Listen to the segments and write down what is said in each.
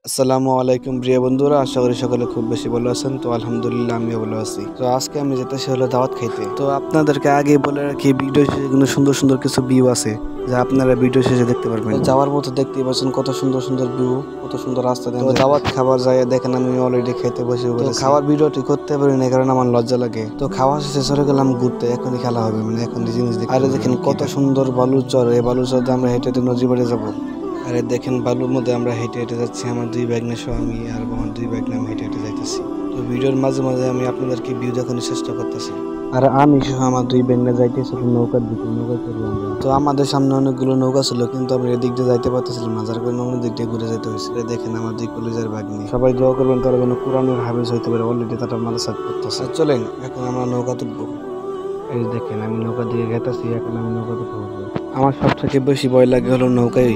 আসসালামু আলাইকুম প্রিয় বন্ধুরা, আশা করি সকলে খুব বেশি ভালো আছেন। তো আলহামদুলিল্লাহ আমিও ভালো আছি। তো আজকে আমি যেতেছি হলো দাওয়াত খাইতে। তো আপনাদেরকে আগে বলে রাখি, ভিডিও শেষে কিন্তু সুন্দর সুন্দর কিছু ভিউ আছে যা আপনারা ভিডিও শেষে দেখতে পারবেন। যাওয়ার মতো দেখতেই পাচ্ছেন কত সুন্দর সুন্দর ভিউ, কত সুন্দর রাস্তা। তো দাওয়াত খাবার যায় দেখেন, আমি অলরেডি খেতে বসে পড়েছি। খাবার ভিডিওটি করতে পারি না কারণ আমার লজ্জা লাগে। তো খাওয়া শেষে চলে গেলাম ঘুরতে, এখনই খেলা হবে, মানে এখন জিনিস দেখি। আরে দেখেন কত সুন্দর বালুর চর, এই বালুর চরে আমরা হেঁটে হেঁটে নদী বাড়ি যাবো। আরে দেখেন বালুর মধ্যে আমরা হেঁটে হেঁটে যাচ্ছি, আমার দুই ব্যাগ নিয়ে আমি আর আমার দুই ব্যাগ নিয়ে আমি হেঁটে হেঁটে যাইতেছি। তো ভিডিওর মাঝে মাঝে আমি আপনাদেরকে ভিউ দেখানোর চেষ্টা করতেছি। আর আমি সহ আমার দুই ব্যাগ নিয়ে যাইতেছিল নৌকার দিকে, নৌকা চড়লাম। তো আমাদের সামনে অনেকগুলো নৌকা ছিল, কিন্তু আমরা এদিক দিয়ে যাইতে পারতেছিলাম না, যার কারণে অন্য দিক দিয়ে ঘুরে যেতে হয়েছে। দেখেন আমার দুই কলেজের ব্যাগ নিয়ে। সবাই দোয়া করবেন তারা যেন কোরআনের হাফেজ হইতে পারে, অলরেডি তারা মাদ্রাসা পড়তেছে। চলেন এখন আমরা নৌকা তুলবো। এই দেখেন আমি নৌকা দিয়ে গেতেছি, এখন আমি নৌকা তুলবো। আমার সবথেকে বেশি ভয় লাগে হলো নৌকায়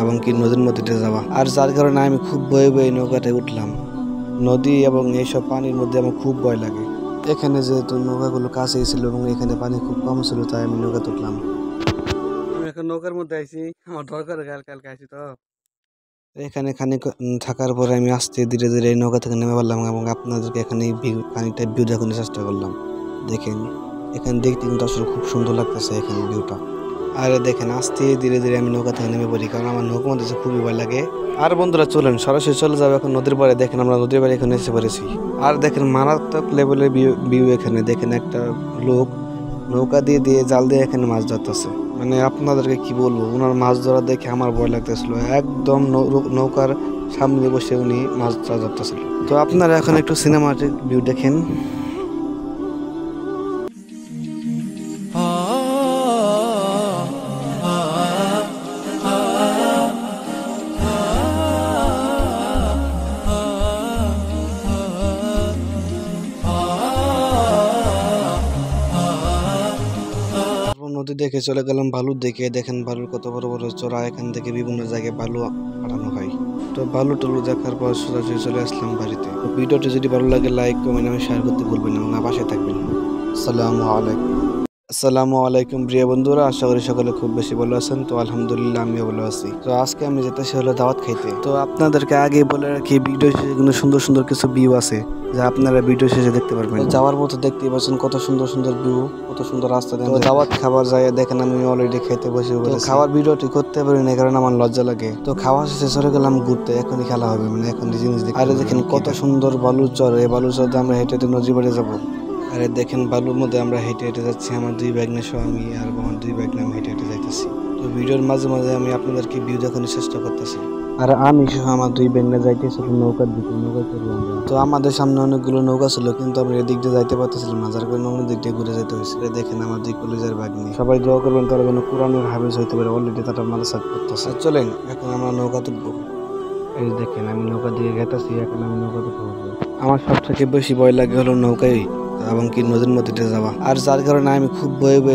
এবং কি নদীর মধ্যে যাওয়া, আর যার কারণে আমি খুব ভয়ে ভয়ে নৌকাতে উঠলাম। নদী এবং এইসব পানির মধ্যে আমার খুব ভয় লাগে। এখানে যেহেতু নৌকাগুলো কাছেই ছিল এবং এখানে পানি খুব কম ছিল, তাই আমি নৌকাতে উঠলাম। আমি এখন নৌকার মধ্যে আইছি, আমার দরকার কালকে আইছি। তো এখানে খানিক থাকার পরে আমি আস্তে ধীরে ধীরে এই নৌকা থেকে নেমে পড়লাম এবং আপনাদেরকে এখানে খানিকটা ভিউ দেখানোর চেষ্টা করলাম। দেখেন এখানে দেখতে কিন্তু আসলে খুব সুন্দর লাগতেছে এখানে ভিউটা। আর দেখেন আস্তে ধীরে ধীরে আমি নৌকা থেকে নেমে পড়ি, কারণ আমার নৌকা মধ্যে খুবই ভয় লাগে। আর বন্ধুরা চলেন সরাসরি চলে যাবো এখন নদীর পাড়ে। দেখেন আমরা নদীর পাড়ে এখানে এসে পড়েছি। আর দেখেন মারাত্মক লেভেলের ভিউ এখানে। দেখেন একটা লোক নৌকা দিয়ে দিয়ে জাল দিয়ে এখানে মাছ ধরতেছে। মানে আপনাদেরকে কি বলবো, ওনার মাছ ধরা দেখে আমার ভয় লাগতেছিল। একদম নৌকার সামনে বসে উনি মাছ ধরতেছিল। তো আপনারা এখন একটু সিনেমাটিক ভিউ দেখেন। নদী দেখে চলে গেলাম বালুর দিকে। দেখেন বালুর কত বড় বড় চড়া, এখান থেকে বিভিন্ন জায়গায় বালু পাঠানো হয়। তো বালু টলু দেখার পর সোজাসুজি চলে আসলাম বাড়িতে। ভিডিওটি যদি ভালো লাগে লাইক কমেন্ট এবং শেয়ার করতে ভুলবেন না এবং পাশে থাকবেন। আসসালামু আলাইকুম প্রিয় বন্ধুরা, আশা করি সকলে খুব বেশি ভালো আছেন। তো আলহামদুলিল্লাহ আমিও ভালো আছি। তো আজকে আমি যেতেছি হলো দাওয়াত খাইতে। তো আপনাদেরকে আগে বলে রাখি, ভিডিও শেষে কিন্তু সুন্দর সুন্দর কিছু ভিউ আছে যা আপনারা ভিডিও শেষে দেখতে পারবেন। যাওয়ার মতো দেখতেই পাচ্ছেন কত সুন্দর সুন্দর ভিউ, কত সুন্দর রাস্তা। তো দাওয়াত খাবার যায় দেখেন, আমি অলরেডি খেতে বসে পড়েছি। খাবার ভিডিওটি করতে পারি না কারণ আমার লজ্জা লাগে। তো খাওয়া শেষে চলে গেলাম ঘুরতে, এখনই খেলা হবে, মানে এখন জিনিস দেখি। আরে দেখেন কত সুন্দর বালুর চর, এই বালুর চরে আমরা হেঁটে হেঁটে নদী বাড়ি যাবো। আরে দেখেন বালুর মধ্যে আমরা হেঁটে হেঁটে যাচ্ছি, আমার দুই ব্যাগ নিয়ে আমি আর আমার দুই ব্যাগ নিয়ে আমি হেঁটে হেঁটে যাইতেছি। তো ভিডিওর মাঝে মাঝে আমি আপনাদেরকে ভিউ দেখানোর চেষ্টা করতেছি। আর আমি সহ আমার দুই ব্যাগ নিয়ে যাইতেছিল নৌকার দিকে, নৌকা চড়লাম। তো আমাদের সামনে অনেকগুলো নৌকা ছিল, কিন্তু আমরা এদিক দিয়ে যাইতে পারতেছিলাম না, যার কারণে অন্য দিক দিয়ে ঘুরে যেতে হয়েছে। দেখেন আমার দুই কলেজের ব্যাগ নিয়ে। সবাই দোয়া করবেন তারা যেন কোরআনের হাফেজ হইতে পারে, অলরেডি তারা মাদ্রাসা পড়তেছে। চলেন এখন আমরা নৌকা তুলবো। এই দেখেন আমি নৌকা দিয়ে গেতেছি, এখন আমি নৌকা তুলবো। আমার সবথেকে বেশি ভয় লাগে হলো নৌকায় এবং কি নদীর মধ্যে যাওয়া, আর যার কারণে আমি খুব ভয়ে ভয়ে